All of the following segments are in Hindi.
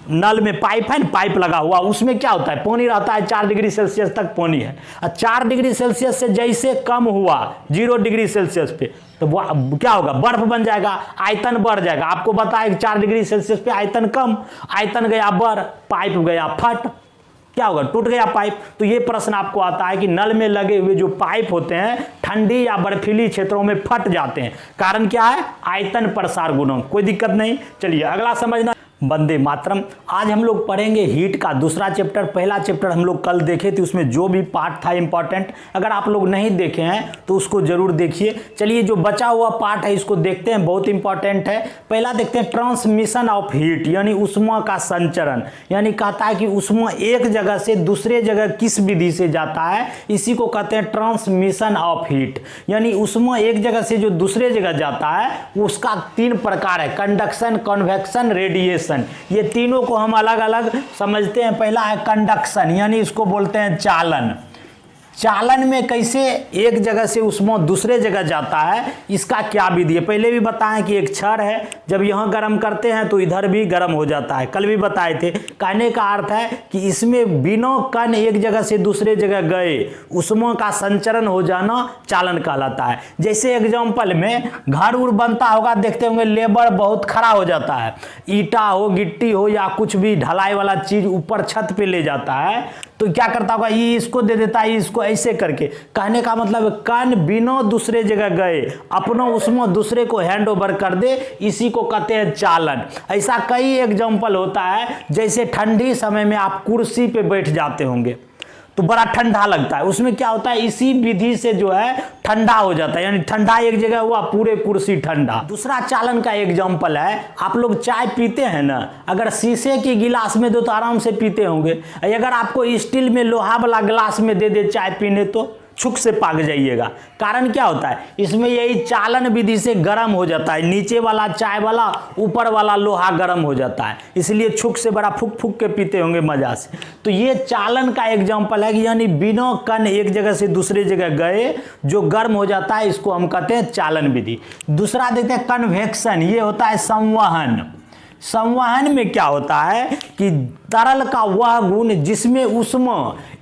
नल में पाइप है ना, पाइप लगा हुआ, उसमें क्या होता है, पानी रहता है 4 डिग्री सेल्सियस तक पानी है। और 4 डिग्री सेल्सियस से जैसे कम हुआ 0 डिग्री सेल्सियस पे, तो वो क्या होगा, बर्फ बन जाएगा, आयतन बढ़ जाएगा। आपको बताया कि 4 डिग्री सेल्सियस पे आयतन कम, आयतन गया बढ़, पाइप गया फट, क्या होगा, टूट गया पाइप। तो ये प्रश्न आपको आता है कि नल में लगे हुए जो पाइप होते हैं ठंडी या बर्फीली क्षेत्रों में फट जाते हैं, कारण क्या है, आयतन प्रसार गुणांक। कोई दिक्कत नहीं। चलिए अगला समझना, वंदे मातरम। आज हम लोग पढ़ेंगे हीट का दूसरा चैप्टर। पहला चैप्टर हम लोग कल देखे थे, उसमें जो भी पार्ट था इंपॉर्टेंट, अगर आप लोग नहीं देखे हैं तो उसको जरूर देखिए। चलिए जो बचा हुआ पार्ट है इसको देखते हैं, बहुत इंपॉर्टेंट है। पहला देखते हैं ट्रांसमिशन ऑफ हीट, यानी ऊष्मा का संचरण। यानी कहता है कि ऊष्मा एक जगह से दूसरे जगह किस विधि से जाता है, इसी को कहते हैं ट्रांसमिशन ऑफ हीट। यानी ऊष्मा एक जगह से जो दूसरे जगह जाता है उसका 3 प्रकार है, कंडक्शन, कन्वेक्शन, रेडिएशन। ये तीनों को हम अलग अलग समझते हैं। पहला है कंडक्शन, यानी इसको बोलते हैं चालन। चालन में कैसे एक जगह से ऊष्मा दूसरे जगह जाता है, इसका क्या विधि है। पहले भी बताएं कि एक छड़ है, जब यहां गर्म करते हैं तो इधर भी गर्म हो जाता है, कल भी बताए थे। कहने का अर्थ है कि इसमें बिना कण एक जगह से दूसरे जगह गए ऊष्मा का संचरण हो जाना चालन कहलाता है। जैसे एग्जाम्पल में घर उर बनता होगा, देखते होंगे लेबर बहुत खड़ा हो जाता है, ईटा हो, गिट्टी हो या कुछ भी ढलाई वाला चीज ऊपर छत पे ले जाता है, तो क्या करता होगा, ये इसको दे देता है, इसको ऐसे करके। कहने का मतलब कण बिना दूसरे जगह गए अपना ऊष्मा दूसरे को हैंड ओवर कर दे, इसी को कहते हैं चालन। ऐसा कई एग्जांपल होता है, जैसे ठंडी समय में आप कुर्सी पे बैठ जाते होंगे तो बड़ा ठंडा लगता है, उसमें क्या होता है, इसी विधि से जो है ठंडा हो जाता है, यानी ठंडा एक जगह हुआ, पूरे कुर्सी ठंडा। दूसरा चालन का एग्जांपल है, आप लोग चाय पीते हैं ना, अगर शीशे की गिलास में दो तो आराम से पीते होंगे, अगर आपको स्टील में लोहा वाला गिलास में दे दे चाय पीने तो छुक से पाक जाइएगा। कारण क्या होता है, इसमें यही चालन विधि से गर्म हो जाता है, नीचे वाला चाय वाला, ऊपर वाला लोहा गर्म हो जाता है, इसलिए छुक से बड़ा फूक फूक के पीते होंगे मजा से। तो ये चालन का एग्जांपल है कि यानी बिना कण एक जगह से दूसरे जगह गए जो गर्म हो जाता है, इसको हम कहते हैं चालन विधि। दूसरा देखते हैं कन्वेक्शन, ये होता है संवहन। संवहन में क्या होता है कि तरल का वह गुण जिसमें ऊष्मा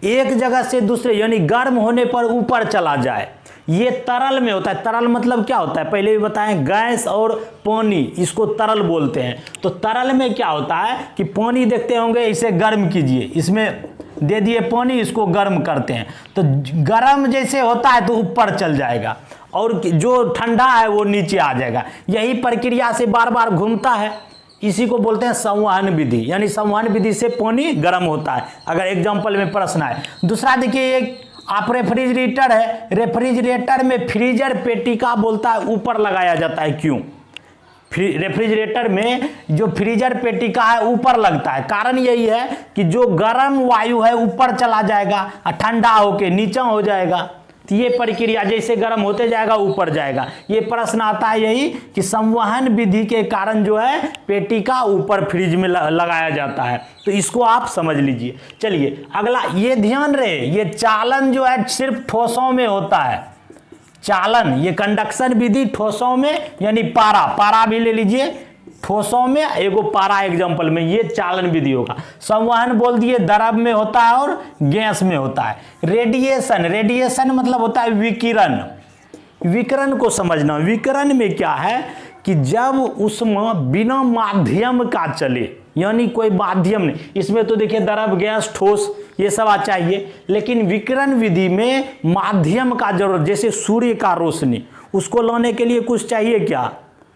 एक जगह से दूसरे यानी गर्म होने पर ऊपर चला जाए, ये तरल में होता है। तरल मतलब क्या होता है, पहले भी बताएं, गैस और पानी, इसको तरल बोलते हैं। तो तरल में क्या होता है कि पानी देखते होंगे, इसे गर्म कीजिए, इसमें दे दिए पानी, इसको गर्म करते हैं, तो गर्म जैसे होता है तो ऊपर चल जाएगा और जो ठंडा है वो नीचे आ जाएगा। यही प्रक्रिया से बार बार घूमता है, इसी को बोलते हैं संवहन विधि। यानी संवहन विधि से पानी गर्म होता है, अगर एग्जांपल में प्रश्न है। दूसरा देखिए, एक आप रेफ्रिजरेटर है, रेफ्रिजरेटर में फ्रीजर पेटिका बोलता है ऊपर लगाया जाता है, क्यों, रेफ्रिजरेटर में जो फ्रीजर पेटिका है ऊपर लगता है, कारण यही है कि जो गर्म वायु है ऊपर चला जाएगा और ठंडा होके नीचे हो जाएगा। तो ये प्रक्रिया जैसे गर्म होते जाएगा ऊपर जाएगा। ये प्रश्न आता है यही कि संवहन विधि के कारण जो है पेटिका ऊपर फ्रिज में लगाया जाता है, तो इसको आप समझ लीजिए। चलिए अगला, ये ध्यान रहे, ये चालन जो है सिर्फ ठोसों में होता है। चालन, ये कंडक्शन विधि ठोसों में, यानी पारा, पारा भी ले लीजिए, ठोसों में एगो पारा एग्जांपल में, ये चालन विधि होगा। संवहन बोल दिए द्रव में होता है और गैस में होता है। रेडिएशन, रेडिएशन मतलब होता है विकिरण। विकिरण को समझना, विकिरण में क्या है कि जब ऊष्मा बिना माध्यम का चले, यानी कोई माध्यम नहीं, इसमें तो देखिए द्रव, गैस, ठोस ये सब आ चाहिए, लेकिन विकिरण विधि में माध्यम का जरूरत, जैसे सूर्य का रोशनी, उसको लाने के लिए कुछ चाहिए क्या,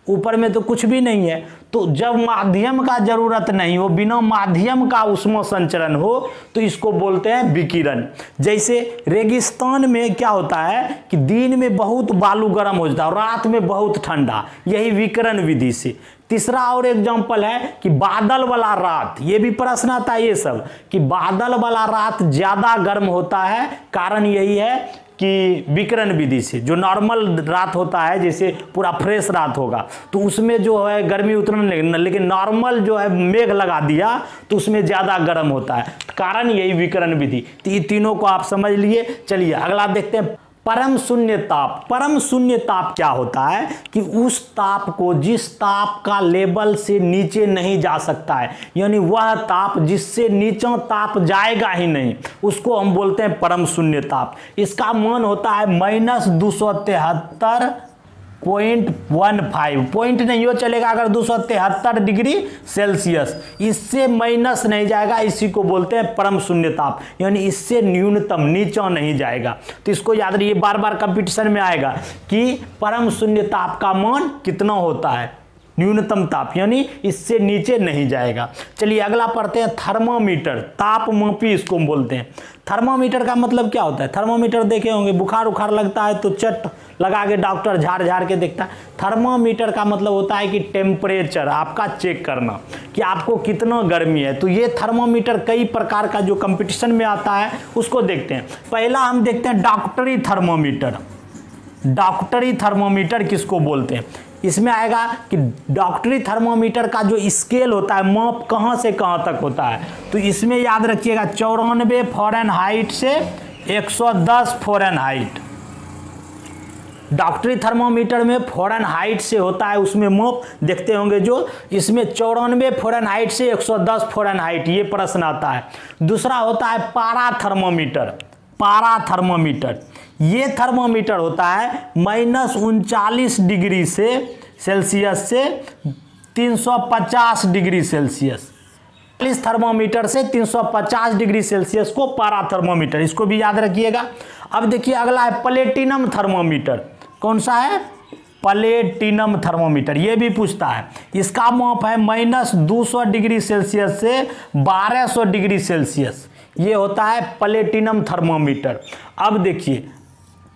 ऊपर में तो कुछ भी नहीं है। तो जब माध्यम का जरूरत नहीं हो, बिना माध्यम का ऊष्मा संचरण हो, तो इसको बोलते हैं विकिरण। जैसे रेगिस्तान में क्या होता है कि दिन में बहुत बालू गर्म हो जाता है और रात में बहुत ठंडा, यही विकिरण विधि से। तीसरा और एग्जांपल है कि बादल वाला रात, ये भी प्रश्न आता है ये सब, कि बादल वाला रात ज्यादा गर्म होता है, कारण यही है कि विकिरण विधि से। जो नॉर्मल रात होता है, जैसे पूरा फ्रेश रात होगा तो उसमें जो है गर्मी उतना नहीं, लेकिन नॉर्मल जो है मेघ लगा दिया तो उसमें ज़्यादा गर्म होता है, कारण यही विकिरण विधि। तो ये तीनों को आप समझ लिए। चलिए अगला देखते हैं, परम शून्य ताप, परम शून्य ताप क्या होता है कि उस ताप को जिस ताप का लेवल से नीचे नहीं जा सकता है, यानी वह ताप जिससे नीचे ताप जाएगा ही नहीं, उसको हम बोलते हैं परम शून्य ताप। इसका मान होता है -273.15, पॉइंट नहीं हो चलेगा अगर 273 डिग्री सेल्सियस, इससे माइनस नहीं जाएगा, इसी को बोलते हैं परम शून्य ताप, यानी इससे न्यूनतम नीचा नहीं जाएगा। तो इसको याद रखिए, बार बार कंपटीशन में आएगा कि परम शून्य ताप का मान कितना होता है, न्यूनतम ताप, यानी इससे नीचे नहीं जाएगा। चलिए अगला पढ़ते हैं थर्मोमीटर, तापमापी इसको बोलते हैं। थर्मोमीटर का मतलब क्या होता है? थर्मोमीटर देखे होंगे, बुखार उखार लगता है तो चट लगा के डॉक्टर झाड़ के देखता है। थर्मोमीटर का मतलब होता है कि टेम्परेचर आपका चेक करना कि आपको कितना गर्मी है। तो ये थर्मोमीटर कई प्रकार का जो कंपटीशन में आता है उसको देखते हैं। पहला हम देखते हैं डॉक्टरी थर्मोमीटर। डॉक्टरी थर्मोमीटर किसको बोलते हैं? इसमें आएगा कि डॉक्टरी थर्मोमीटर का जो स्केल होता है, माप कहाँ से कहाँ तक होता है, तो इसमें याद रखिएगा 94 फ़ारेनहाइट से 110 फ़ारेनहाइट। डॉक्टरी थर्मोमीटर में फ़ारेनहाइट से होता है, उसमें माप देखते होंगे जो, इसमें 94 फ़ारेनहाइट से 110 फ़ारेनहाइट, ये प्रश्न आता है। दूसरा होता है पारा थर्मोमीटर। पारा थर्मोमीटर, ये थर्मोमीटर होता है -39 डिग्री से सेल्सियस से 350 डिग्री सेल्सियस। इस थर्मोमीटर से 350 डिग्री सेल्सियस को पारा थर्मोमीटर, इसको भी याद रखिएगा। अब देखिए अगला है प्लेटिनम थर्मोमीटर। कौन सा है? प्लेटिनम थर्मोमीटर, ये भी पूछता है। इसका माप है -200 डिग्री सेल्सियस से 1200 डिग्री सेल्सियस, ये होता है प्लेटिनम थर्मोमीटर। अब देखिए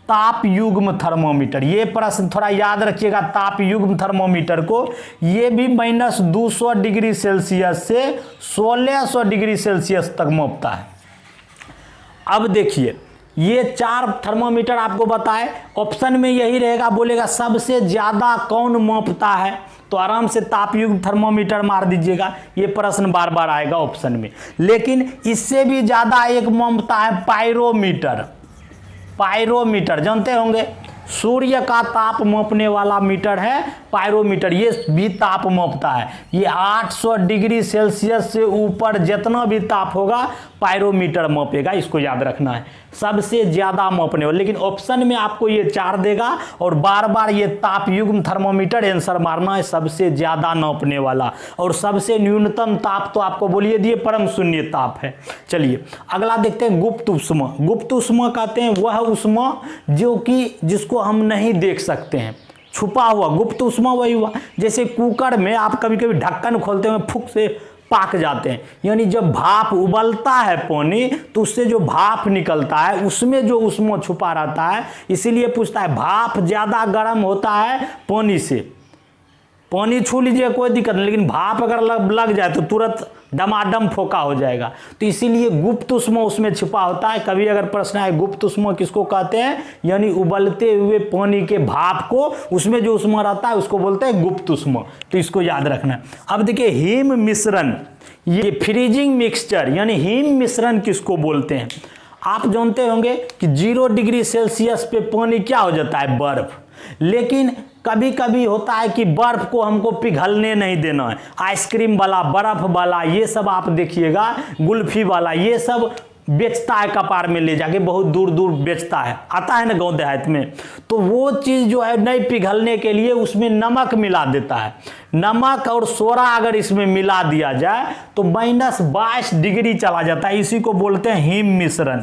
ताप युग्म थर्मोमीटर, ये प्रश्न थोड़ा याद रखिएगा। ताप युग्म थर्मोमीटर को, ये भी -200 डिग्री सेल्सियस से 1600 डिग्री सेल्सियस तक मापता है। अब देखिए ये 4 थर्मोमीटर आपको बताए, ऑप्शन में यही रहेगा, बोलेगा सबसे ज़्यादा कौन मापता है, तो आराम से तापयुक्त थर्मोमीटर मार दीजिएगा, ये प्रश्न बार बार आएगा ऑप्शन में। लेकिन इससे भी ज़्यादा एक मापता है पायरोमीटर। पायरोमीटर जानते होंगे, सूर्य का ताप मापने वाला मीटर है पायरोमीटर, ये भी ताप मापता है। ये 800 डिग्री सेल्सियस से ऊपर जितना भी ताप होगा पायरोमीटर मापेगा, इसको याद रखना है, सबसे ज़्यादा मापने वाला। लेकिन ऑप्शन में आपको ये 4 देगा और बार बार ये ताप युग्म थर्मोमीटर आंसर मारना है, सबसे ज़्यादा नापने वाला। और सबसे न्यूनतम ताप तो आपको बोलिए दिए परम शून्य ताप है। चलिए अगला देखते हैं गुप्त उष्मा। गुप्त उष्मा कहते हैं वह उष्मा जो कि जिसको हम नहीं देख सकते हैं, छुपा हुआ। गुप्त उष्मा वही हुआ जैसे कुकर में आप कभी कभी ढक्कन खोलते हुए फुक से पाक जाते हैं, यानी जब भाप उबलता है पानी तो उससे जो भाप निकलता है उसमें जो उष्मा छुपा रहता है। इसीलिए पूछता है भाप ज़्यादा गर्म होता है पानी से। पानी छू लीजिए कोई दिक्कत नहीं, लेकिन भाप अगर लग जाए तो तुरंत डमाडम फोका हो जाएगा। तो इसीलिए गुप्त उष्मा उसमें छिपा होता है। कभी अगर प्रश्न आए गुप्त उष्मा किसको कहते हैं, यानी उबलते हुए पानी के भाप को, उसमें जो उष्मा रहता है उसको बोलते हैं गुप्त उष्मा, तो इसको याद रखना है। अब देखिए हिम मिश्रण, ये फ्रीजिंग मिक्सचर यानी हिम मिश्रण किसको बोलते हैं? आप जानते होंगे कि 0 डिग्री सेल्सियस पे पानी क्या हो जाता है, बर्फ। लेकिन कभी कभी होता है कि बर्फ को हमको पिघलने नहीं देना है, आइसक्रीम वाला, बर्फ वाला, ये सब आप देखिएगा, गुल्फी वाला, ये सब बेचता है कपार में ले जाके, बहुत दूर दूर बेचता है, आता है ना गांव देहात में। तो वो चीज़ जो है नहीं पिघलने के लिए उसमें नमक मिला देता है। नमक और सोडा अगर इसमें मिला दिया जाए तो -22 डिग्री चला जाता है, इसी को बोलते हैं हिम मिश्रण।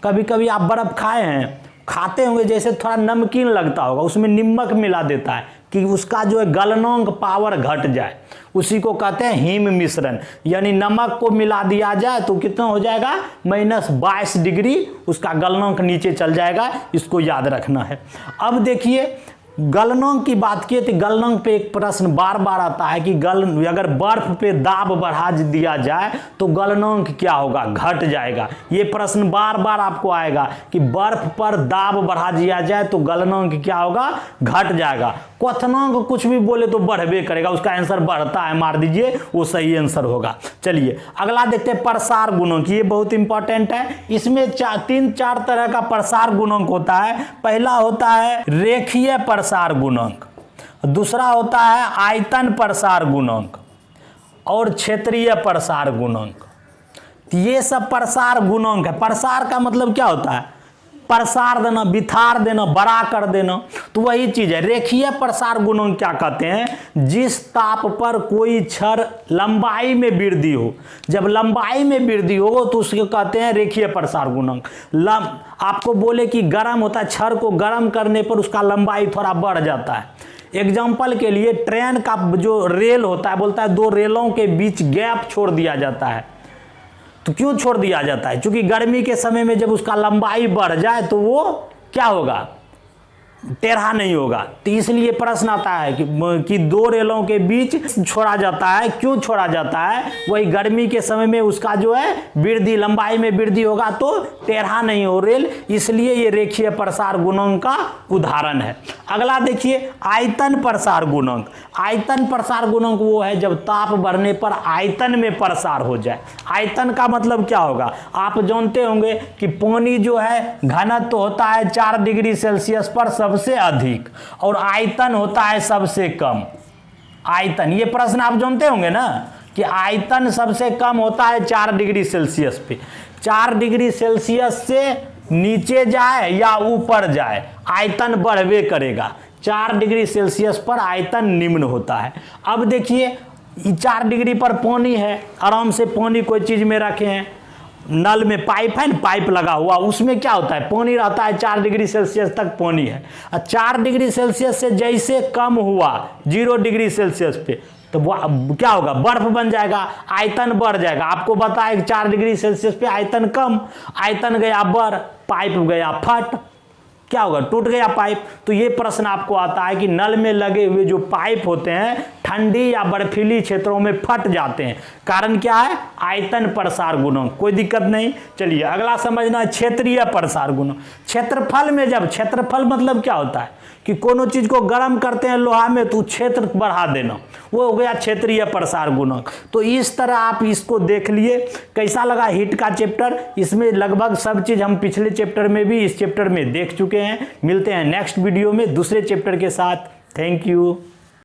कभी कभी आप बर्फ खाए हैं, खाते होंगे, जैसे थोड़ा नमकीन लगता होगा, उसमें नमक मिला देता है कि उसका जो है गलनांक पावर घट जाए, उसी को कहते हैं हिम मिश्रण। यानी नमक को मिला दिया जाए तो कितना हो जाएगा, -22 डिग्री उसका गलनांक नीचे चल जाएगा, इसको याद रखना है। अब देखिए गलनांक की बात किए तो गलनांक पे एक प्रश्न बार बार आता है कि अगर बर्फ पे दाब बढ़ा दिया जाए तो गलनांक क्या होगा, घट जाएगा। ये प्रश्न बार बार आपको आएगा कि बर्फ पर दाब बढ़ा दिया जाए तो गलनांक क्या होगा, घट जाएगा। क्वथनांक कुछ भी बोले तो बढ़वे करेगा, उसका आंसर बढ़ता है, मार दीजिए, वो सही आंसर होगा। चलिए अगला देखते हैं प्रसार गुणांक। ये बहुत इंपॉर्टेंट है। इसमें 3-4 तरह का प्रसार गुणांक होता है। पहला होता है रेखीय प्रसार गुणांक, दूसरा होता है आयतन प्रसार गुणांक और क्षेत्रीय प्रसार गुणांक। ये सब प्रसार गुणांक है। प्रसार का मतलब क्या होता है, प्रसार देना, बिथार देना, बड़ा कर देना, तो वही चीज है। रेखीय प्रसार गुणांक क्या कहते हैं, जिस ताप पर कोई छड़ लंबाई में वृद्धि हो, जब लंबाई में वृद्धि हो तो उसको कहते हैं रेखीय प्रसार गुणांक। आपको बोले कि गर्म होता है, छड़ को गर्म करने पर उसका लंबाई थोड़ा बढ़ जाता है। एग्जाम्पल के लिए ट्रेन का जो रेल होता है, बोलता है 2 रेलों के बीच गैप छोड़ दिया जाता है। तो क्यों छोड़ दिया जाता है, क्योंकि गर्मी के समय में जब उसका लंबाई बढ़ जाए तो वो क्या होगा, टेढ़ा नहीं होगा। तो इसलिए प्रश्न आता है कि 2 रेलों के बीच छोड़ा जाता है। क्यों छोड़ा जाता है, वही गर्मी के समय में उसका जो है वृद्धि, लंबाई में वृद्धि होगा तो टेढ़ा नहीं हो रेल, इसलिए ये रेखीय प्रसार गुणांक का उदाहरण है। अगला देखिए आयतन प्रसार गुणांक। आयतन प्रसार गुणांक वो है जब ताप बढ़ने पर आयतन में प्रसार हो जाए। आयतन का मतलब क्या होगा, आप जानते होंगे कि पानी जो है घनत्व होता है 4 डिग्री सेल्सियस पर सबसे अधिक और आयतन होता है सबसे कम। आयतन, ये प्रश्न आप जानते होंगे ना कि आयतन सबसे कम होता है 4 डिग्री सेल्सियस पे। 4 डिग्री सेल्सियस से नीचे जाए या ऊपर जाए आयतन बढ़वे करेगा। 4 डिग्री सेल्सियस पर आयतन निम्न होता है। अब देखिए 4 डिग्री पर पानी है, आराम से पानी कोई चीज में रखे हैं, नल में पाइप है ना, पाइप लगा हुआ, उसमें क्या होता है, पानी रहता है 4 डिग्री सेल्सियस तक पानी है। 4 डिग्री सेल्सियस से जैसे कम हुआ 0 डिग्री सेल्सियस पे तो वो क्या होगा, बर्फ बन जाएगा, आयतन बढ़ जाएगा। आपको बताया 4 डिग्री सेल्सियस पे आयतन कम, आयतन गया बढ़, पाइप गया फट, क्या होगा, टूट गया पाइप। तो ये प्रश्न आपको आता है कि नल में लगे हुए जो पाइप होते हैं ठंडी या बर्फीली क्षेत्रों में फट जाते हैं, कारण क्या है, आयतन प्रसार गुणांक। कोई दिक्कत नहीं। चलिए अगला समझना है क्षेत्रीय प्रसार गुणांक। क्षेत्रफल में, जब क्षेत्रफल मतलब क्या होता है कि कोनो चीज को गर्म करते हैं लोहा में तो क्षेत्र बढ़ा देना, वो हो गया क्षेत्रीय प्रसार गुणांक। तो इस तरह आप इसको देख लिए। कैसा लगा हीट का चैप्टर, इसमें लगभग सब चीज हम पिछले चैप्टर में भी इस चैप्टर में देख चुके हैं। मिलते हैं नेक्स्ट वीडियो में दूसरे चैप्टर के साथ। Thank you.